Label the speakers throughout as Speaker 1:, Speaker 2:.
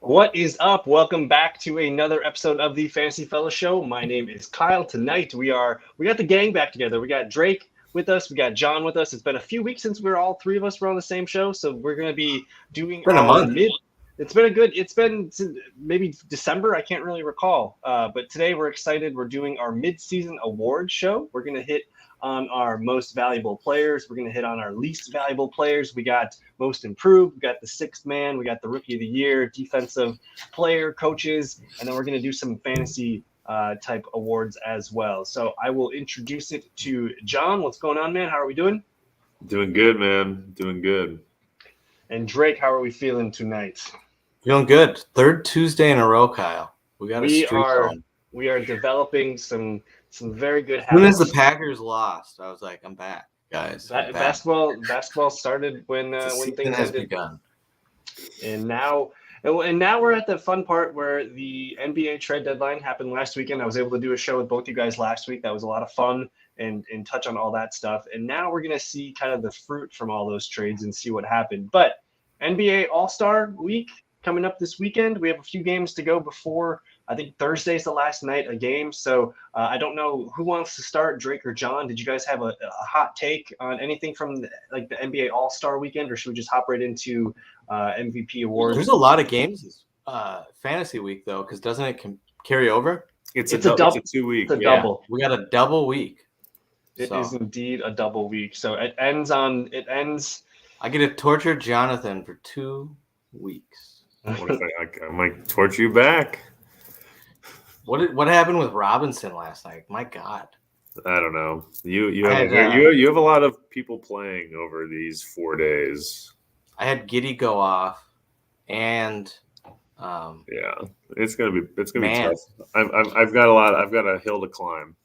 Speaker 1: What is up? Welcome back to another episode of the Fantasy Fellow Show. My name is Kyle. Tonight we got the gang back together. We got Drake with us. We got John with us. It's been a few weeks since all three of us were on the same show, so we're going to be doing
Speaker 2: Been a month.
Speaker 1: It's been maybe December. I can't really recall. But today we're excited. We're doing our mid-season award show. We're going to hit on our most valuable players. We're going to hit on our least valuable players. We got most improved. We got the sixth man. We got the rookie of the year, defensive player, coaches, and then we're going to do some fantasy type awards as well. So I will introduce it to John. What's going on, man? How are we doing?
Speaker 3: Doing good, man. Doing good.
Speaker 1: And Drake, how are we feeling tonight?
Speaker 2: Feeling good. Third Tuesday in a row, Kyle. We
Speaker 1: are developing some very good habits.
Speaker 2: As soon as the Packers lost, I was like, I'm back, guys.
Speaker 1: Basketball started when things
Speaker 2: has
Speaker 1: ended.
Speaker 2: begun.
Speaker 1: And now we're at the fun part where the NBA trade deadline happened last weekend. I was able to do a show with both you guys last week. That was a lot of fun and touch on all that stuff. And now we're going to see kind of the fruit from all those trades and see what happened. But NBA All-Star Week coming up this weekend. We have a few games to go before, I think Thursday's the last night of games. So I don't know who wants to start, Drake or John. Did you guys have a hot take on anything from the NBA All-Star Weekend, or should we just hop right into MVP awards?
Speaker 2: There's a lot of games this fantasy week, though, because doesn't it carry over?
Speaker 3: It's a 2 week.
Speaker 1: It's a double.
Speaker 2: We got a double week.
Speaker 1: It is indeed a double week. So it ends.
Speaker 2: I get to torture Jonathan for 2 weeks.
Speaker 3: What if I might torture you back?
Speaker 2: What happened with Robinson last night? My God.
Speaker 3: I don't know. You have a lot of people playing over these 4 days.
Speaker 2: I had Giddy go off, and
Speaker 3: yeah, it's gonna be tough. I've got a hill to climb.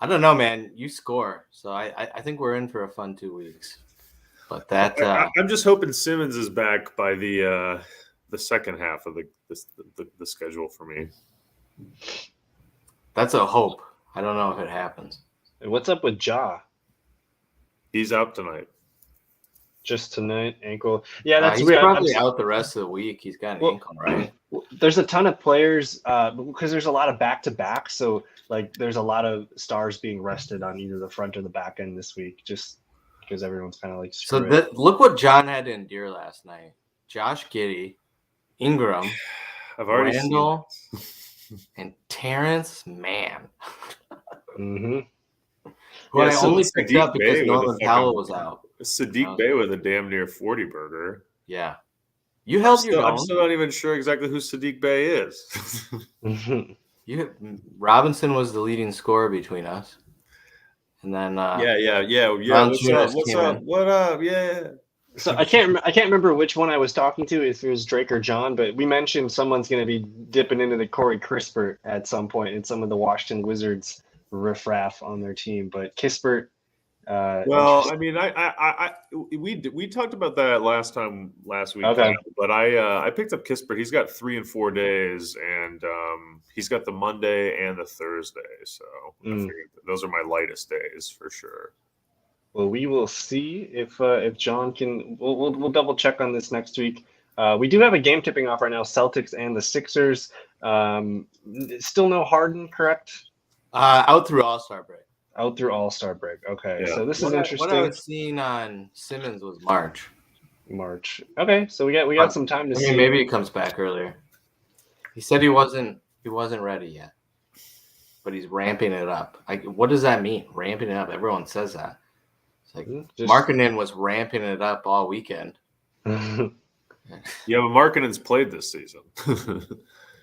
Speaker 2: I don't know, man. You score, so I think we're in for a fun 2 weeks. But that
Speaker 3: I'm just hoping Simmons is back by the second half of the schedule for me.
Speaker 2: That's a hope. I don't know if it happens.
Speaker 1: And what's up with Ja?
Speaker 3: He's out tonight.
Speaker 1: Just tonight, ankle. Yeah, that's
Speaker 2: he's
Speaker 1: weird.
Speaker 2: Probably out the rest of the week. He's got an ankle, right?
Speaker 1: There's a ton of players because there's a lot of back-to-back. So, there's a lot of stars being rested on either the front or the back end this week, just because everyone's kind of
Speaker 2: look what John had to endure last night. Josh Giddey, Ingram, Randall, and Terrence Mann.
Speaker 1: Mm-hmm.
Speaker 2: Who I only picked up because Norman Powell was out.
Speaker 3: Sadiq Bey with a damn near 40 burger.
Speaker 2: Yeah. You held your own.
Speaker 3: I'm still not even sure exactly who Sadiq Bey is.
Speaker 2: Robinson was the leading scorer between us. And then
Speaker 3: yeah. What's up? What up? Yeah.
Speaker 1: So I can't remember which one I was talking to, if it was Drake or John, but we mentioned someone's going to be dipping into the Corey Kispert at some point in some of the Washington Wizards riffraff on their team. But Kispert.
Speaker 3: Well, I mean, we talked about that last week.
Speaker 1: Okay.
Speaker 3: But I picked up Kispert. He's got 3 and 4 days, and he's got the Monday and the Thursday. So I figured those are my lightest days for sure.
Speaker 1: Well, we will see if John can. We'll double check on this next week. We do have a game tipping off right now: Celtics and the Sixers. Still no Harden, correct?
Speaker 2: Out through All-Star break.
Speaker 1: Out through All-Star break. Okay,
Speaker 3: yeah.
Speaker 1: So this is interesting.
Speaker 2: What I was seeing on Simmons was March. Okay, so we got some time to see. Maybe he comes back earlier. He said he wasn't ready yet, but he's ramping it up. What does that mean? Ramping it up. Everyone says that. It's like Markkanen was ramping it up all weekend.
Speaker 3: Yeah, but Markkanen's played this season.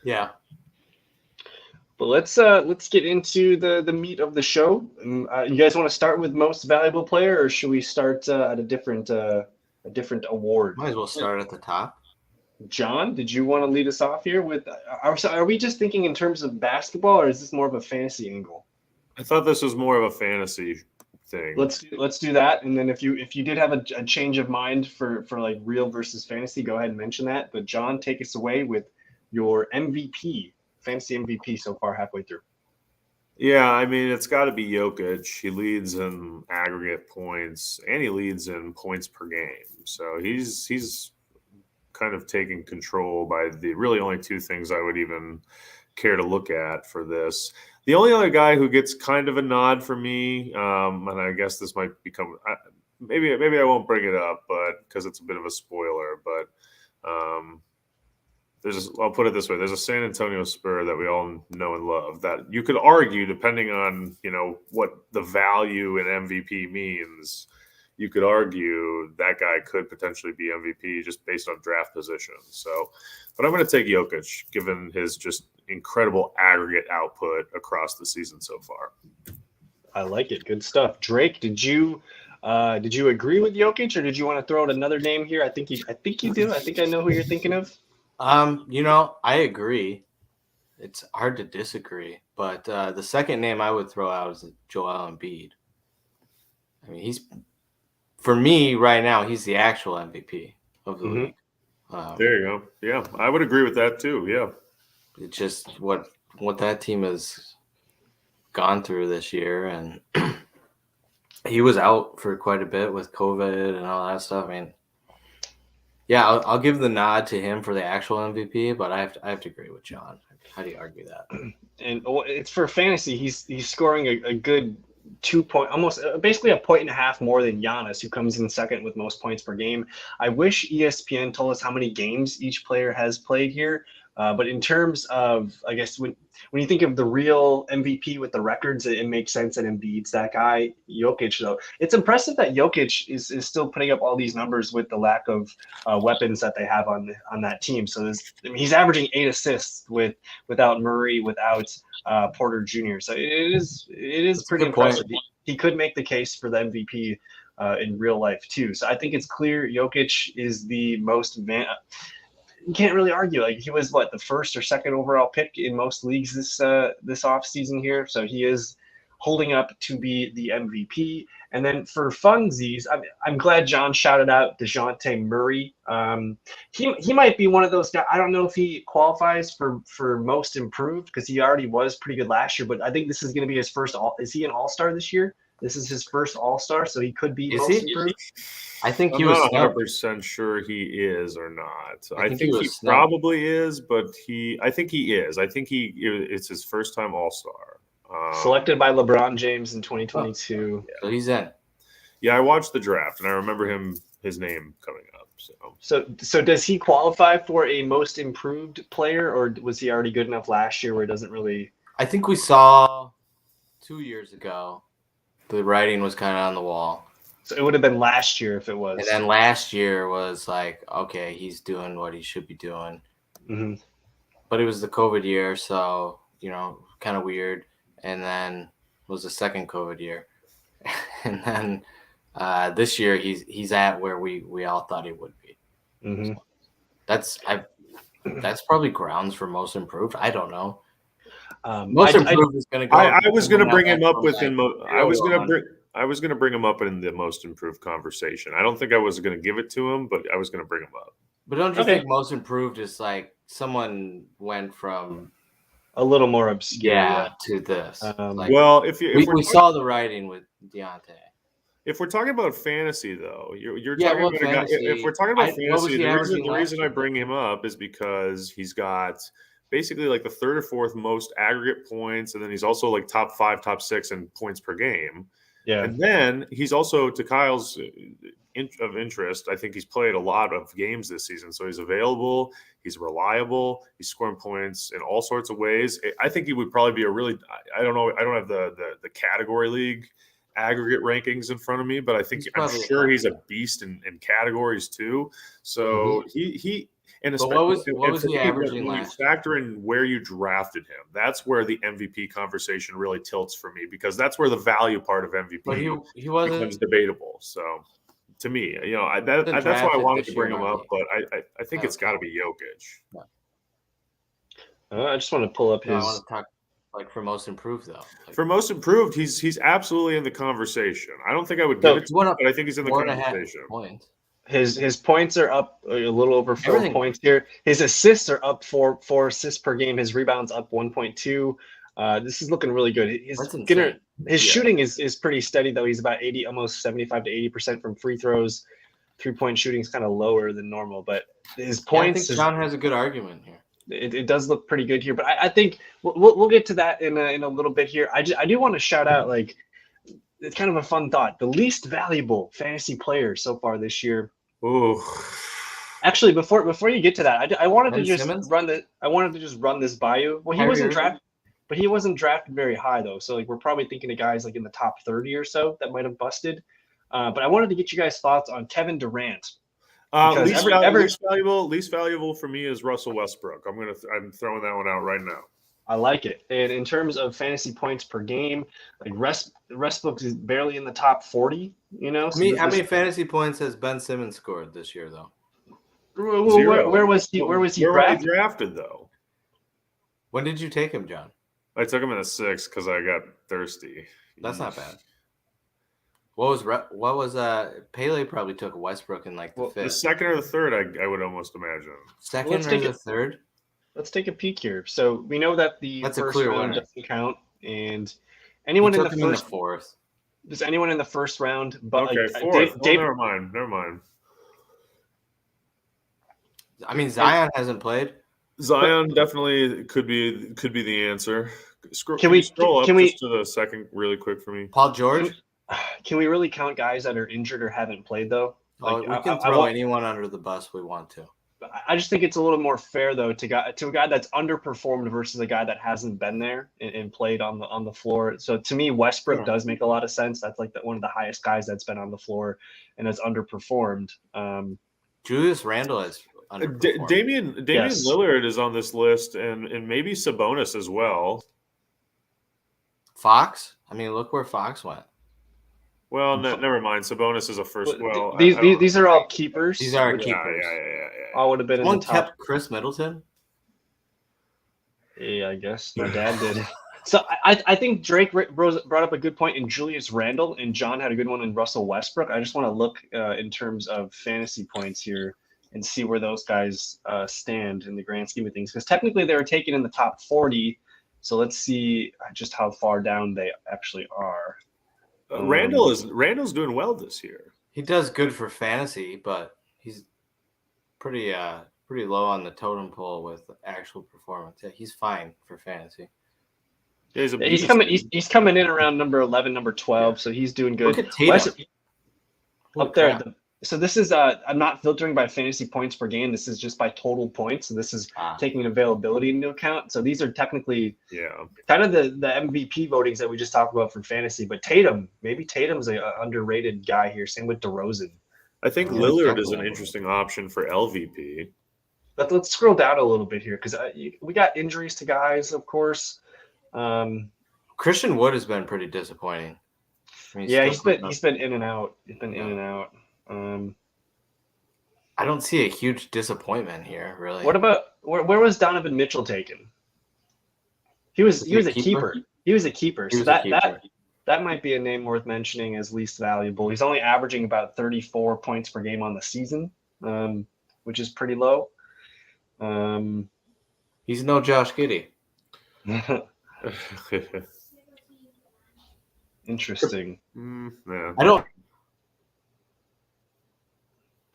Speaker 2: Yeah.
Speaker 1: But let's get into the meat of the show. You guys want to start with most valuable player, or should we start at a different award?
Speaker 2: Might as well start at the top.
Speaker 1: John, did you want to lead us off here with? Are we just thinking in terms of basketball, or is this more of a fantasy angle?
Speaker 3: I thought this was more of a fantasy thing.
Speaker 1: Let's do that, and then if you did have a change of mind for like real versus fantasy, go ahead and mention that. But John, take us away with your MVP. Fantasy MVP so far, halfway through.
Speaker 3: Yeah, I mean, it's got to be Jokic. He leads in aggregate points, and he leads in points per game. So he's kind of taken control by the really only two things I would even care to look at for this. The only other guy who gets kind of a nod for me, and I guess this might become maybe I won't bring it up, but because it's a bit of a spoiler, but I'll put it this way: there's a San Antonio Spur that we all know and love that you could argue, depending on what the value in MVP means. You could argue that guy could potentially be MVP just based on draft position. So, but I'm going to take Jokic, given his just incredible aggregate output across the season so far.
Speaker 1: I like it. Good stuff. Drake, did you agree with Jokic, or did you want to throw out another name here? I think you do. I think I know who you're thinking of.
Speaker 2: I agree. It's hard to disagree, but the second name I would throw out is Joel Embiid. I mean, for me right now, he's the actual MVP of the league.
Speaker 3: There you go. Yeah, I would agree with that too. Yeah,
Speaker 2: it's just what that team has gone through this year, and he was out for quite a bit with COVID and all that stuff. I mean, yeah, I'll give the nod to him for the actual MVP, but I have to agree with John. How do you argue that?
Speaker 1: And it's for fantasy. He's scoring a good 2 point, almost basically a point and a half more than Giannis, who comes in second with most points per game. I wish ESPN told us how many games each player has played here. But in terms of, I guess, when you think of the real MVP with the records, it makes sense that Embiid's that guy. Jokic, though, it's impressive that Jokic is still putting up all these numbers with the lack of weapons that they have on that team. So he's averaging 8 assists without Murray, without Porter Jr. So it is pretty impressive. He could make the case for the MVP in real life too. So I think it's clear Jokic is the most you can't really argue. Like, he was the first or second overall pick in most leagues this offseason here. So he is holding up to be the MVP. And then for funsies, I'm glad John shouted out Dejante Murray. He might be one of those guys. I don't know if he qualifies for most improved, because he already was pretty good last year. But I think this is going to be his first. Is he an All-Star this year? This is his first All-Star, so he could be most improved.
Speaker 2: I think
Speaker 3: I'm not 100% sure he is or not. I think he probably is, but I think he is. I think it's his first time All-Star.
Speaker 1: Selected by LeBron James in 2022.
Speaker 2: So he's in.
Speaker 3: Yeah, I watched the draft, and I remember his name coming up.
Speaker 1: So does he qualify for a most improved player, or was he already good enough last year where it doesn't really?
Speaker 2: I think we saw 2 years ago. The writing was kind of on the wall.
Speaker 1: So it would have been last year if it was.
Speaker 2: And then last year was like, okay, he's doing what he should be doing.
Speaker 1: Mm-hmm.
Speaker 2: But it was the COVID year, so, kind of weird. And then was the second COVID year. And then this year he's at where we all thought he would be.
Speaker 1: Mm-hmm.
Speaker 2: So that's probably grounds for most improved. I don't know. Most improved is going to go.
Speaker 3: I was going to bring him up within. I was going to bring him up in the most improved conversation. I don't think I was going to give it to him, but I was going to bring him up.
Speaker 2: But don't you think most improved is like someone went from
Speaker 1: a little more obscure
Speaker 2: to this?
Speaker 3: Well,
Speaker 2: we saw the writing with Dejante.
Speaker 3: If we're talking about fantasy, though, you're talking about fantasy. A guy. If we're talking about fantasy, the reason I bring him up is because he's got basically like the third or fourth most aggregate points, and then he's also like top 5, top 6 in points per game.
Speaker 1: Yeah,
Speaker 3: and then he's also, to Kyle's of interest, I think he's played a lot of games this season, so he's available, he's reliable, he's scoring points in all sorts of ways. I think he would probably be I don't know, I don't have the category league aggregate rankings in front of me, but I'm sure he's a beast in categories too. So he. And
Speaker 2: what was he averaging last?
Speaker 3: You factor in where you drafted him. That's where the MVP conversation really tilts for me, because that's where the value part of MVP becomes debatable. So, to me, that's why I wanted to bring him up. But I think it's got to be Jokic.
Speaker 1: I just want to pull up his.
Speaker 2: I want to talk for most improved though.
Speaker 3: For most improved, he's absolutely in the conversation. I don't think I would give it to him, but I think he's in the conversation.
Speaker 1: His points are up a little over 4 points here. His assists are up 4 assists per game. His rebounds up 1.2. This is looking really good. His shooting is pretty steady though. He's about 80, almost 75 to 80% from free throws. 3-point shooting is kind of lower than normal, but his points.
Speaker 2: I think John has a good argument here.
Speaker 1: It does look pretty good here, but I think we'll get to that in a little bit here. I do want to shout out, like, it's kind of a fun thought. The least valuable fantasy player so far this year.
Speaker 3: Ooh.
Speaker 1: Actually, before you get to that, I wanted to just
Speaker 2: Simmons?
Speaker 1: run this by you. Well, he wasn't drafted very high though. So like we're probably thinking of guys like in the top 30 or so that might have busted. But I wanted to get you guys' thoughts on Kevin Durant.
Speaker 3: Least valuable for me is Russell Westbrook. I'm throwing that one out right now.
Speaker 1: I like it. And in terms of fantasy points per game, like Westbrook is barely in the top 40. You know,
Speaker 2: how many fantasy points has Ben Simmons scored this year though?
Speaker 1: Where was he
Speaker 3: drafted though?
Speaker 2: When did you take him, John?
Speaker 3: I took him in the 6th because I got thirsty.
Speaker 2: That's not bad. What was Pele probably took Westbrook in like the 5th.
Speaker 3: The 2nd or the 3rd, I would almost imagine.
Speaker 2: Second or the 3rd?
Speaker 1: Let's take a peek here. So we know that that's first round doesn't count, and
Speaker 2: anyone in the 4th.
Speaker 1: Does anyone in the first round?
Speaker 3: But okay, 4th. Never mind.
Speaker 2: I mean, Zion hasn't played.
Speaker 3: Zion definitely could be the answer.
Speaker 1: Can we
Speaker 3: scroll up to the 2nd really quick for me?
Speaker 2: Paul George.
Speaker 1: Can we really count guys that are injured or haven't played though?
Speaker 2: Like, we can throw anyone under the bus we want to.
Speaker 1: I just think it's a little more fair though to a guy that's underperformed versus a guy that hasn't been there and played on the floor. So to me, Westbrook does make a lot of sense. That's like one of the highest guys that's been on the floor and has underperformed.
Speaker 2: Julius Randle is underperformed.
Speaker 3: Damian Lillard is on this list, and maybe Sabonis as well.
Speaker 2: Fox? I mean, look where Fox went.
Speaker 3: Well, never mind. Sabonis is a first.
Speaker 1: These are all keepers.
Speaker 2: These are keepers.
Speaker 3: Yeah.
Speaker 1: All would have been in the top.
Speaker 2: Kept Chris Middleton.
Speaker 1: Yeah, I guess my dad did. So I think Drake brought up a good point in Julius Randle, and John had a good one in Russell Westbrook. I just want to look in terms of fantasy points here and see where those guys stand in the grand scheme of things, because technically they were taken in the top 40. So let's see just how far down they actually are.
Speaker 3: Randall's doing well this year.
Speaker 2: He does good for fantasy, but he's pretty low on the totem pole with actual performance. Yeah, he's fine for fantasy.
Speaker 3: Yeah,
Speaker 1: he's coming in around number 11, number 12, so he's doing good.
Speaker 2: Look at Tatum.
Speaker 1: Up there. So this is I'm not filtering by fantasy points per game. This is just by total points. So this is taking availability into account. So these are technically kind of the MVP votings that we just talked about for fantasy. But maybe Tatum's an underrated guy here. Same with DeRozan.
Speaker 3: I think Lillard is an interesting option for LVP.
Speaker 1: But let's scroll down a little bit here because we got injuries to guys, of course.
Speaker 2: Christian Wood has been pretty disappointing.
Speaker 1: He's been in and out.
Speaker 2: I don't see a huge disappointment here, really.
Speaker 1: What about where was Donovan Mitchell taken? He was a keeper. He was a keeper. So that might be a name worth mentioning as least valuable. He's only averaging about 34 points per game on the season, which is pretty low.
Speaker 2: He's no Josh Giddey.
Speaker 1: Interesting.
Speaker 3: Yeah.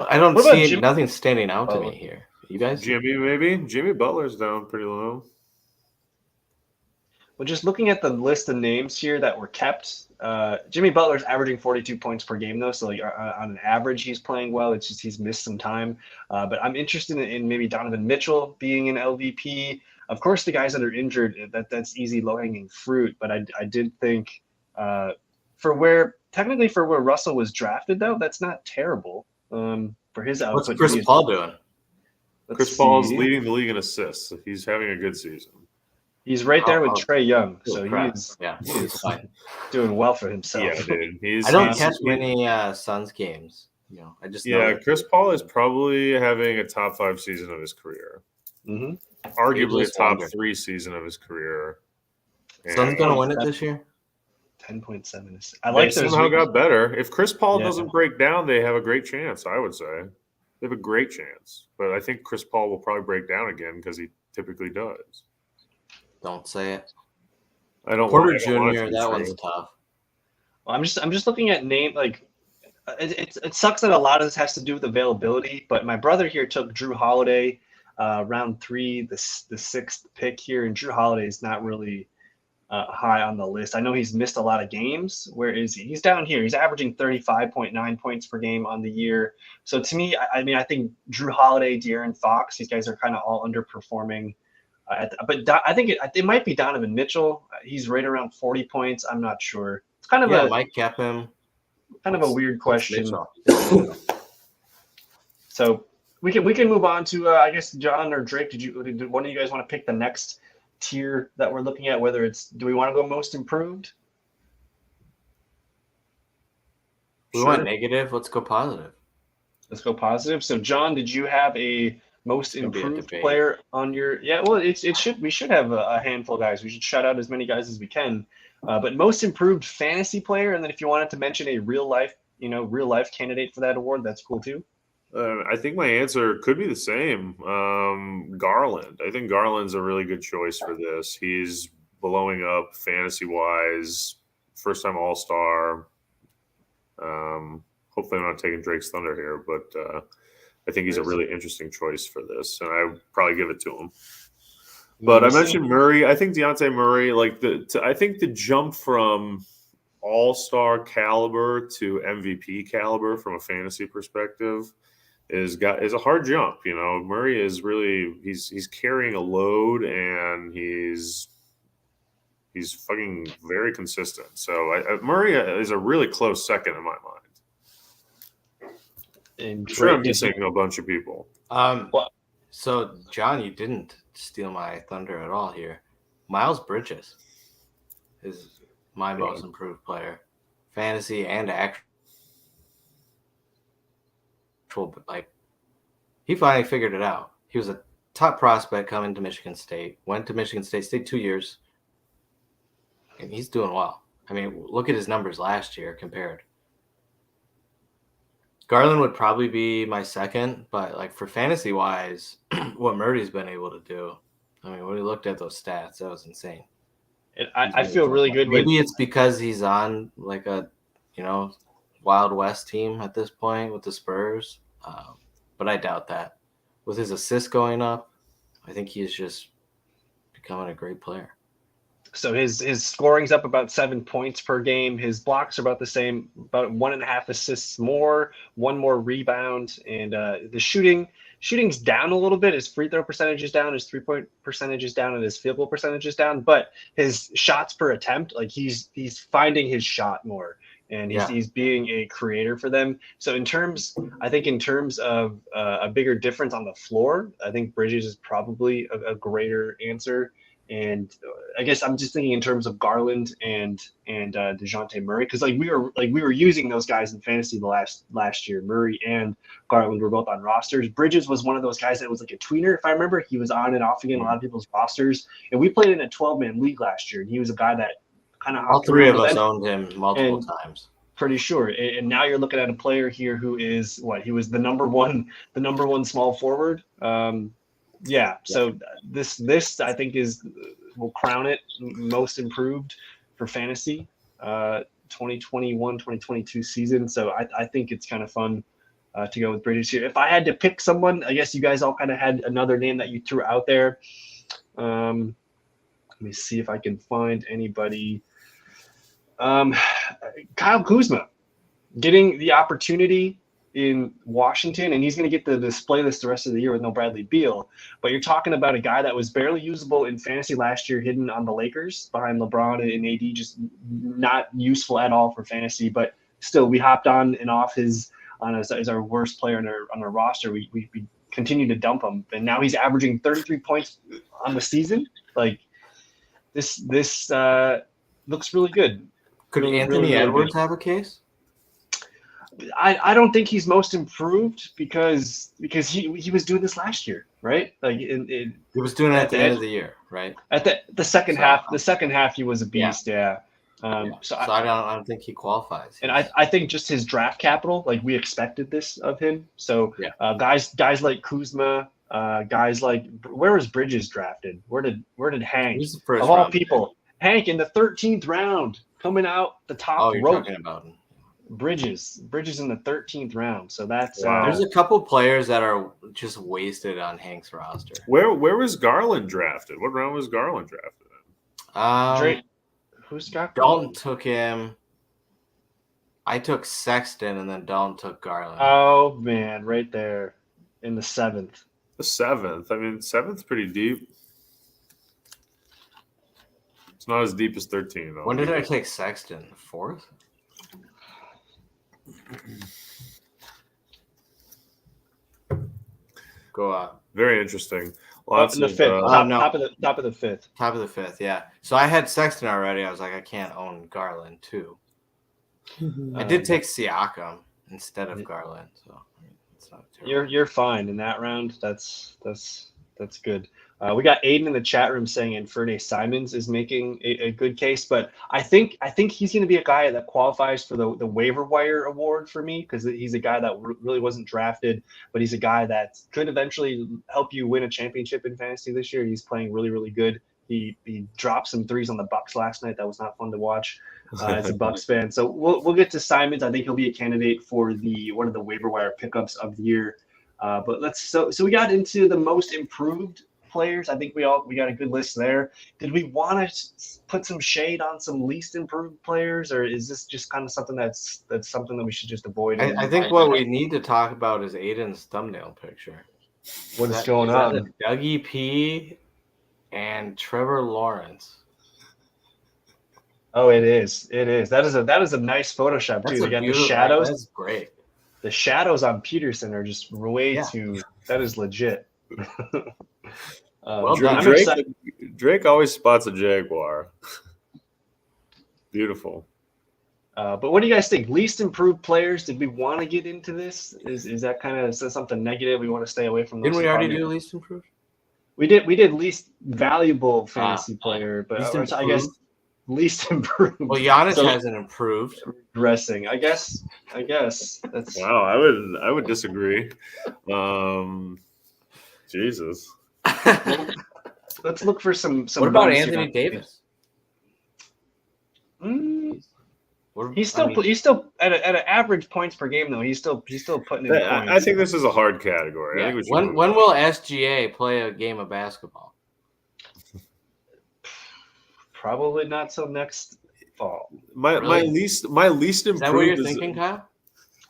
Speaker 2: I don't see nothing standing out to me here. You guys?
Speaker 3: Jimmy Butler's down pretty low.
Speaker 1: Well, just looking at the list of names here that were kept, Jimmy Butler's averaging 42 points per game, though. So, like on an average, he's playing well. It's just he's missed some time. But I'm interested in maybe Donovan Mitchell being an LVP. Of course, the guys that are injured, that's easy, low-hanging fruit. But I did think for where Russell was drafted, though, that's not terrible. For his output.
Speaker 2: What's Chris Paul doing?
Speaker 3: Chris Paul is leading the league in assists. He's having a good season.
Speaker 1: He's right there with Trae Young, so
Speaker 2: he's fine.
Speaker 1: Doing well for himself.
Speaker 3: Yeah, dude.
Speaker 2: I don't catch many Suns games. I just know
Speaker 3: Chris Paul is probably having a top 5 season of his career.
Speaker 1: Mm-hmm.
Speaker 3: Arguably a top 3 season of his career.
Speaker 2: Suns gonna win it this year.
Speaker 1: 10.7. I like
Speaker 3: those. Somehow got better. If Chris Paul doesn't break down, they have a great chance. I would say they have a great chance. But I think Chris Paul will probably break down again because he typically does.
Speaker 2: Don't say it.
Speaker 3: I don't.
Speaker 2: Porter Jr. That one's tough.
Speaker 1: Well, I'm just looking at name like It sucks that a lot of this has to do with availability, but my brother here took Drew Holiday round 3, the 6th pick here, and Drew Holiday is not really high on the list. I know he's missed a lot of games. Where is he? He's down here. He's averaging 35.9 points per game on the year. So to me, I think Drew Holiday, De'Aaron Fox, these guys are kind of all underperforming. I think it might be Donovan Mitchell. He's right around 40 points. I'm not sure. It's kind of
Speaker 2: Mike kept him.
Speaker 1: Kind of a weird question. So we can move on to I guess John or Drake. Did one of you guys want to pick the next tier that we're looking at? Whether it's, do we want to go most improved?
Speaker 2: We went negative. Let's go positive.
Speaker 1: Let's go positive. So John, did you have a most improved player on your? Yeah, well, we should have a handful of guys. We should shout out as many guys as we can. But most improved fantasy player, and then if you wanted to mention a real life candidate for that award, that's cool too.
Speaker 3: I think my answer could be the same. Garland. I think Garland's a really good choice for this. He's blowing up fantasy-wise, first-time All-Star. Hopefully I'm not taking Drake's thunder here, but I think he's a really interesting choice for this, and I would probably give it to him. But I mentioned Murray. I think Dejante Murray, I think the jump from All-Star caliber to MVP caliber from a fantasy perspective is a hard jump. You know, Murray is really he's carrying a load, and he's fucking very consistent. So Murray is a really close second in my mind.
Speaker 1: And
Speaker 3: I'm sure I'm missing a bunch of people.
Speaker 2: So John, you didn't steal my thunder at all here. Miles Bridges is my most improved player, fantasy and actual. He finally figured it out. He was a top prospect coming to Michigan State. Went to Michigan State, stayed 2 years, and he's doing well. I mean, look at his numbers last year compared. Garland would probably be my second, but for fantasy wise, what Murray's been able to do, I mean, when we looked at those stats, that was insane.
Speaker 1: I feel really good.
Speaker 2: Maybe it's because he's on a, Wild West team at this point with the Spurs, but I doubt that. With his assists going up, I think he's just becoming a great player.
Speaker 1: So his scoring's up about 7 points per game. His blocks are about the same, about 1.5 assists more, 1 more rebound, and the shooting's down a little bit. His free throw percentage is down, his 3-point percentage is down, and his field goal percentage is down. But his shots per attempt, he's finding his shot more, and he's being a creator for them. So in terms of a bigger difference on the floor, I think Bridges is probably a greater answer. And I guess I'm just thinking in terms of Garland and Dejante Murray, because we were using those guys in fantasy last year. Murray and Garland were both on rosters. Bridges was one of those guys that was like a tweener, if I remember. He was on and off again a lot of people's rosters, and we played in a 12-man league last year, and he was a guy that kind of
Speaker 2: all three of us owned him multiple times.
Speaker 1: Pretty sure. And now you're looking at a player here who is he was the number one small forward. So this I think will crown it most improved for fantasy 2021-2022 season. So I think it's kind of fun to go with Bridges here. If I had to pick someone, I guess you guys all kind of had another name that you threw out there. Let me see if I can find anybody. Kyle Kuzma getting the opportunity in Washington, and he's going to get to display this the rest of the year with no Bradley Beal. But you're talking about a guy that was barely usable in fantasy last year, hidden on the Lakers behind LeBron and AD, just not useful at all for fantasy. But still, we hopped on and off as our worst player on our roster. We continue to dump him, and now he's averaging 33 points on the season. This looks really good.
Speaker 2: Could Anthony Edwards have a case?
Speaker 1: I don't think he's most improved because he was doing this last year, right?
Speaker 2: He was doing it at the end of the year, right?
Speaker 1: At the second half, he was a beast. Yeah. So
Speaker 2: I don't think he qualifies.
Speaker 1: And I think just his draft capital, we expected this of him. So guys like Kuzma, guys like, where was Bridges drafted? Where did Hank, of all people, Hank in the 13th round, coming out the top rope.
Speaker 2: Talking about him.
Speaker 1: Bridges in the 13th round. So that's
Speaker 2: there's a couple players that are just wasted on Hank's roster.
Speaker 3: Where was Garland drafted? What round was Garland drafted in?
Speaker 1: Drake. Who's got
Speaker 2: Dalton took him. I took Sexton, and then Dalton took Garland.
Speaker 1: Oh man, right there in the 7th.
Speaker 3: The 7th. I mean, 7th's pretty deep. It's not as deep as 13, though.
Speaker 2: When did I take Sexton? 4th? Go up.
Speaker 3: Very interesting.
Speaker 1: Lots in the 5th. Top of the 5th.
Speaker 2: Top of the 5th, yeah. So I had Sexton already. I was like, I can't own Garland too. I did take Siakam instead of Garland, so it's not terrible.
Speaker 1: You're fine in that round. That's good. We got Aiden in the chat room saying Inferde Simons is making a good case, but I think he's going to be a guy that qualifies for the waiver wire award for me because he's a guy that really wasn't drafted, but he's a guy that could eventually help you win a championship in fantasy this year. He's playing really, really good. He dropped some threes on the Bucks last night. That was not fun to watch as a Bucks fan. So we'll get to Simons. I think he'll be a candidate for one of the waiver wire pickups of the year. But so we got into the most improved players. I think we got a good list there. Did we want to put some shade on some least improved players, or is this just kind of something that's something that we should just avoid?
Speaker 2: I think what we need to talk about is Aiden's thumbnail picture.
Speaker 1: What is going on?
Speaker 2: Dougie P and Trevor Lawrence.
Speaker 1: Oh, it is. That is a nice Photoshop too. They got the shadows.
Speaker 2: That's great.
Speaker 1: The shadows on Peterson are just way too. That is legit.
Speaker 3: Well done. Drake always spots a Jaguar. Beautiful.
Speaker 1: But what do you guys think? Least improved players? Did we want to get into this? Is that kind of something negative? We want to stay away from.
Speaker 2: Didn't we already do least improved?
Speaker 1: We did least valuable fantasy player, but I guess least improved.
Speaker 2: Well, Giannis hasn't improved.
Speaker 1: Regressing, I guess. That's
Speaker 3: wow. I would disagree. Jesus.
Speaker 1: Let's look for some.
Speaker 2: What about Anthony Davis?
Speaker 1: He's still at an average points per game though. He's still putting in points.
Speaker 3: I think this is a hard category.
Speaker 2: Yeah.
Speaker 3: I think
Speaker 2: when will SGA play a game of basketball?
Speaker 1: Probably not till next fall.
Speaker 3: My least improved.
Speaker 2: Is that what you're thinking, Kyle?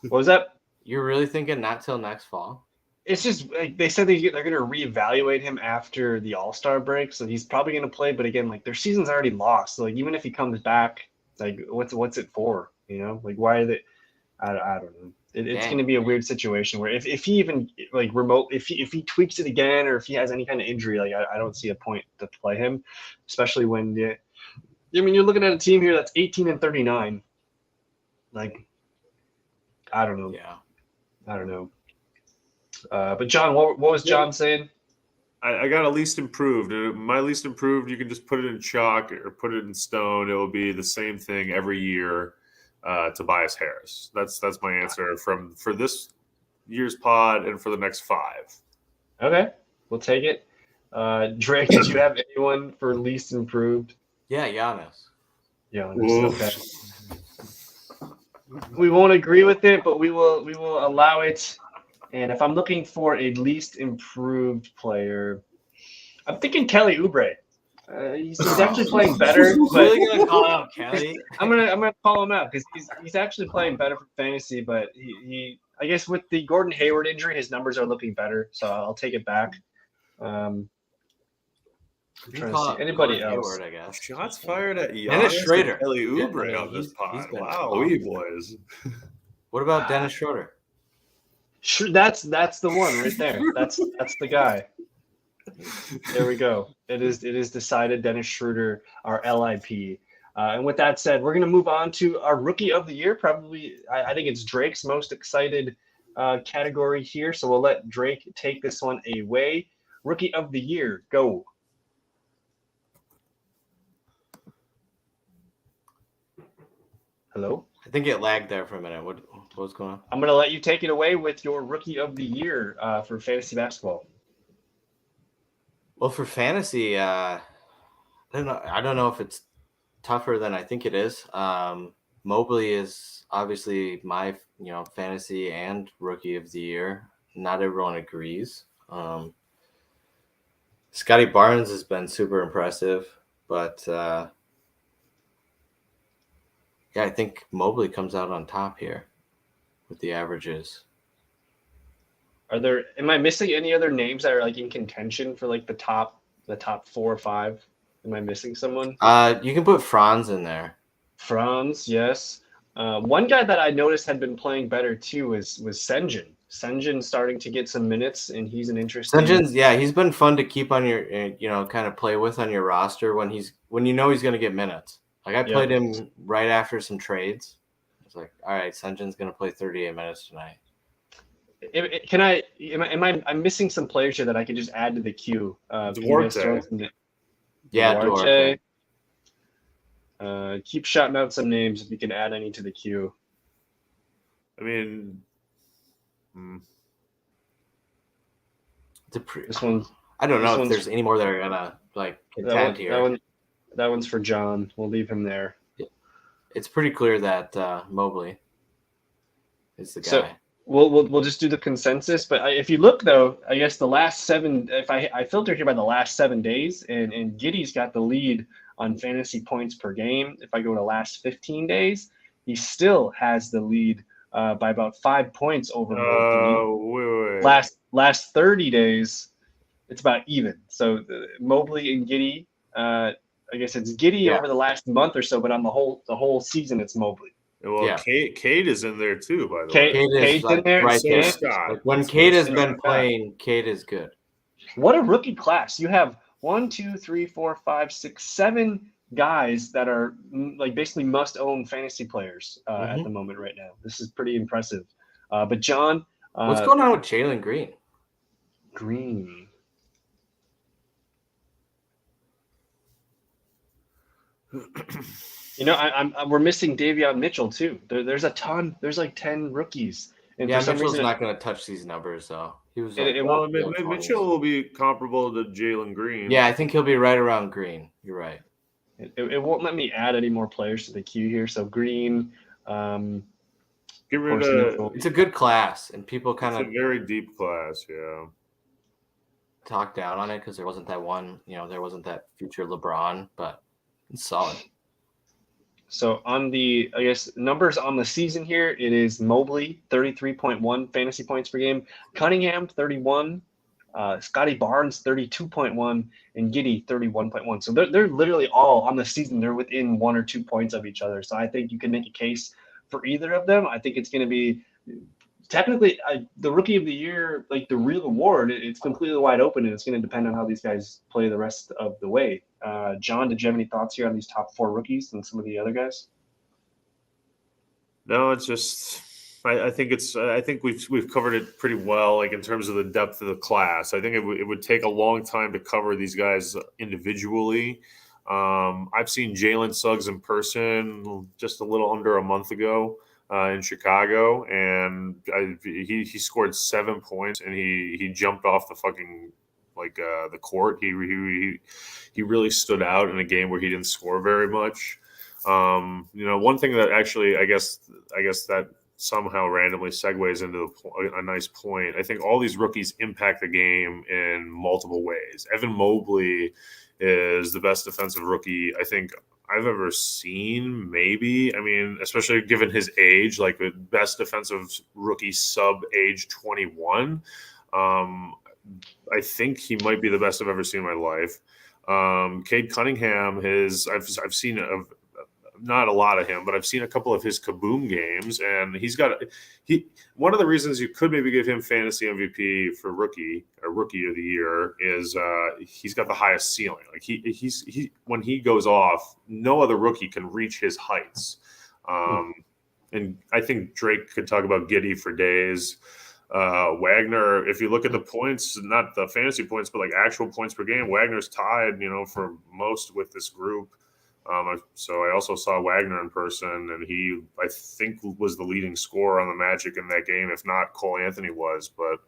Speaker 1: What was that?
Speaker 2: You're really thinking not till next fall?
Speaker 1: It's just like they said they're going to reevaluate him after the All-Star break, so he's probably going to play. But again, like their season's already lost. So like even if he comes back, like what's it for? You know, like why are they? I don't know. It's going to be a weird situation where if he even like if he tweaks it again or if he has any kind of injury, like I don't see a point to play him, especially when you're looking at a team here that's 18-39. Like I don't know.
Speaker 2: Yeah,
Speaker 1: I don't know. But John, what was John saying?
Speaker 3: I got a least improved. My least improved, you can just put it in chalk or put it in stone. It will be the same thing every year. Tobias Harris. That's my answer for this year's pod and for the next 5.
Speaker 1: Okay, we'll take it. Drake, did you have anyone for least improved?
Speaker 2: Yeah, Giannis.
Speaker 1: Okay. We won't agree with it, but we will allow it. And if I'm looking for a least improved player, I'm thinking Kelly Oubre. He's actually playing better.
Speaker 2: Really gonna call out Kelly?
Speaker 1: I'm gonna call him out because he's actually playing better for fantasy. But he I guess with the Gordon Hayward injury, his numbers are looking better. So I'll take it back. I'm trying to see anybody else.
Speaker 2: Hayward, I guess.
Speaker 3: Shots fired at
Speaker 2: Dennis Schrader.
Speaker 3: Kelly Oubre on this pod. Wow, we boys.
Speaker 2: What about Dennis Schroeder?
Speaker 1: Sure, that's the one right there. That's the guy. There we go. It is decided. Dennis Schroeder, our LIP. And with that said, we're going to move on to our Rookie of the Year. Probably, I think it's Drake's most excited category here. So we'll let Drake take this one away. Rookie of the Year, go. Hello?
Speaker 2: I think it lagged there for a minute. What was going on?
Speaker 1: I'm going to let you take it away with your Rookie of the Year for fantasy basketball.
Speaker 2: Well, for fantasy, I don't know if it's tougher than I think it is. Mobley is obviously my fantasy and rookie of the year. Not everyone agrees. Scotty Barnes has been super impressive, but I think Mobley comes out on top here with the averages.
Speaker 1: Am I missing any other names that are like in contention for like the top 4 or 5? Am I missing someone?
Speaker 2: You can put Franz in there.
Speaker 1: Franz, yes. One guy that I noticed had been playing better too was Sengun. Sengun starting to get some minutes, and he's an interesting.
Speaker 2: Sengun's, he's been fun to keep on your, kind of play with on your roster when he's going to get minutes. Like I played him right after some trades. It's like, all right, Sengun's going to play 38 minutes tonight.
Speaker 1: I'm missing some players here that I can just add to the queue.
Speaker 2: Duarte.
Speaker 1: Keep shouting out some names if you can add any to the queue.
Speaker 3: I mean,
Speaker 1: this one.
Speaker 2: I don't know if there's any more that are gonna like contend here.
Speaker 1: That one's for John. We'll leave him there.
Speaker 2: It's pretty clear that Mobley is the guy.
Speaker 1: So we'll just do the consensus. But if you look though, I guess the last 7. If I filter here by the last 7 days, and Giddey's got the lead on fantasy points per game. If I go to last 15 days, he still has the lead by about 5 points over Mobley. Last 30 days, it's about even. So Mobley and Giddey, I guess it's Giddey over the last month or so, but on the whole season, it's Mobley.
Speaker 3: Well, Cade is in there too, by the way.
Speaker 1: Cade's in there.
Speaker 2: Right there. Like when Cade has been playing, Cade is good.
Speaker 1: What a rookie class! You have 1, 2, 3, 4, 5, 6, 7 guys that are like basically must-own fantasy players at the moment right now. This is pretty impressive. But John,
Speaker 2: what's going on with Jalen Green?
Speaker 1: We're missing Davion Mitchell too. There's a ton. There's like 10 rookies. And
Speaker 2: Mitchell's not going to touch these numbers, though. He was.
Speaker 3: Mitchell will be comparable to Jalen Green.
Speaker 2: Yeah, I think he'll be right around Green. You're right.
Speaker 1: It won't let me add any more players to the queue here. So Green.
Speaker 3: Get rid of.
Speaker 2: It's a good class, and people kind of.
Speaker 3: It's a very deep class, yeah.
Speaker 2: Talk down on it because there wasn't that one. There wasn't that future LeBron, but it's solid.
Speaker 1: So on the, I guess, numbers on the season here, it is Mobley, 33.1 fantasy points per game. Cunningham, 31. Scotty Barnes, 32.1. And Giddey, 31.1. So they're literally all on the season. They're within 1 or 2 points of each other. So I think you can make a case for either of them. I think it's going to be technically the rookie of the year, like the real award. It's completely wide open, and it's going to depend on how these guys play the rest of the way. John, did you have any thoughts here on these top 4 rookies and some of the other guys?
Speaker 3: No, it's just I think we've covered it pretty well, like in terms of the depth of the class. I think it would take a long time to cover these guys individually. I've seen Jalen Suggs in person just a little under a month ago in Chicago, and he scored 7 points, and he jumped off the fucking the court. He really stood out in a game where he didn't score very much. One thing that actually I guess that somehow randomly segues into a nice point. I think all these rookies impact the game in multiple ways. Evan Mobley is the best defensive rookie I think I've ever seen, maybe. I mean, especially given his age, like the best defensive rookie sub age 21. I think he might be the best I've ever seen in my life. Cade Cunningham, I've seen not a lot of him, but I've seen a couple of his Kaboom games, and one of the reasons you could maybe give him fantasy MVP for rookie of the year is he's got the highest ceiling. Like he when he goes off, no other rookie can reach his heights. And I think Drake could talk about Giddey for days. Wagner, if you look at the points, not the fantasy points, but like actual points per game, Wagner's tied, for most with this group. So I also saw Wagner in person, and he, I think, was the leading scorer on the Magic in that game. If not, Cole Anthony was, but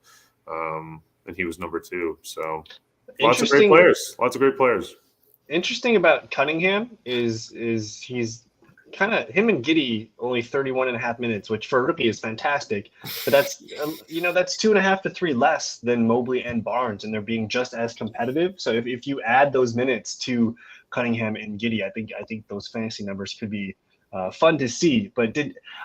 Speaker 3: and he was number 2. So lots of great players. Interesting
Speaker 1: about Cunningham is he's kind of him and Giddey only 31.5 minutes, which for a rookie is fantastic. But that's that's 2.5 to 3 less than Mobley and Barnes, and they're being just as competitive. So if you add those minutes to Cunningham and Giddey, I think those fantasy numbers could be fun to see. But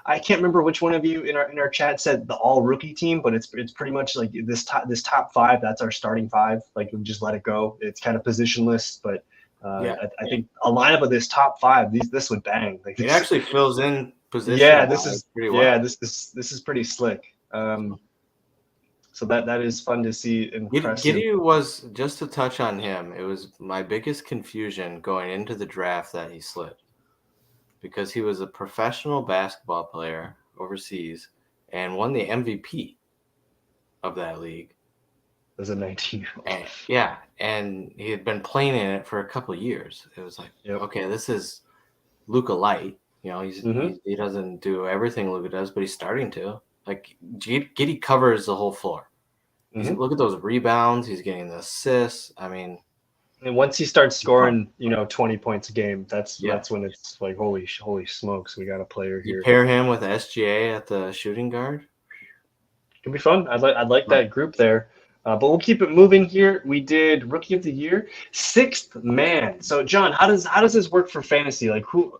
Speaker 1: I can't remember which one of you in our chat said the all rookie team, but it's pretty much like this top 5. That's our starting 5. Like we just let it go. It's kind of positionless, but I think a lineup of this top 5, this would bang. Like
Speaker 2: it actually fills in position.
Speaker 1: Yeah, this is
Speaker 2: pretty well.
Speaker 1: this is pretty slick. So that is fun to see.
Speaker 2: Giddey was, just to touch on him, it was my biggest confusion going into the draft that he slipped. Because he was a professional basketball player overseas and won the MVP of that league.
Speaker 1: As a 19-year-old.
Speaker 2: Yeah, and he had been playing in it for a couple of years. It was like, okay, this is Luka light. He doesn't do everything Luka does, but he's starting to. Like, Giddey covers the whole floor. Look at those rebounds. He's getting the assists. I mean,
Speaker 1: and once he starts scoring, 20 points a game, that's when it's like, holy smokes, we got a player here.
Speaker 2: You pair him with SGA at the shooting guard.
Speaker 1: It'd be fun. I'd like that group there. But we'll keep it moving here. We did Rookie of the Year, 6th man. So John, how does this work for fantasy? Like, who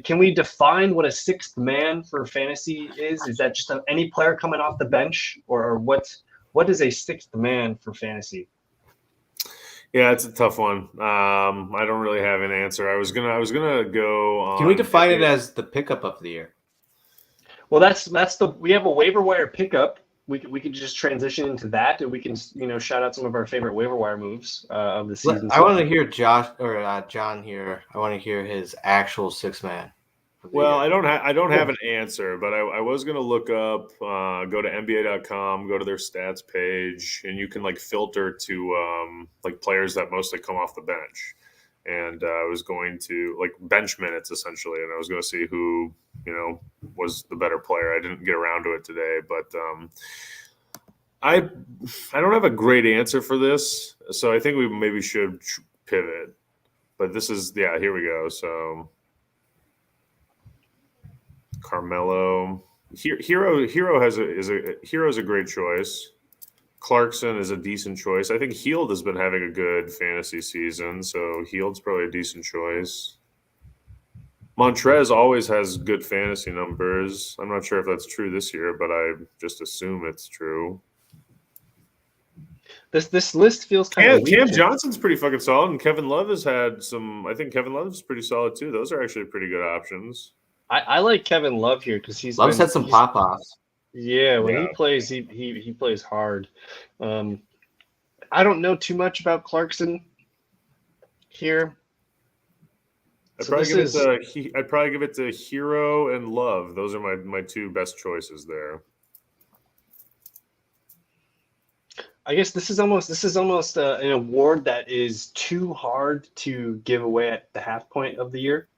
Speaker 1: can we define what a 6th man for fantasy is? Is that just any player coming off the bench, or what is a 6th man for fantasy?
Speaker 3: Yeah, it's a tough one. I don't really have an answer. I was gonna go on.
Speaker 2: Can we define it as the pickup of the year?
Speaker 1: Well, we have a waiver wire pickup. We could just transition into that, and we can shout out some of our favorite waiver wire moves of the season.
Speaker 2: I want to hear John here. I want to hear his actual 6th man.
Speaker 3: Well, I don't have an answer, but I was going to look up, go to NBA.com, go to their stats page, and you can like filter to like players that mostly come off the bench. And I was going to like bench minutes essentially, and I was going to see who was the better player. I didn't get around to it today, but I don't have a great answer for this, so I think we maybe should pivot. But this is here we go. So. Carmelo, Hero is a great choice. Clarkson is a decent choice. I think Hield has been having a good fantasy season, so Hield's probably a decent choice. Montrez always has good fantasy numbers. I'm not sure if that's true this year, but I just assume it's true.
Speaker 1: This list feels kind of weak.
Speaker 3: Cam Johnson's pretty fucking solid, and Kevin Love has had some. I think Kevin Love's pretty solid too. Those are actually pretty good options.
Speaker 1: I like Kevin Love here because
Speaker 2: Love's had some pop-offs.
Speaker 1: Yeah, when he plays, he plays hard. I don't know too much about Clarkson here.
Speaker 3: I'd probably give it to Hero and Love. Those are my 2 best choices there.
Speaker 1: I guess this is almost an award that is too hard to give away at the half point of the year.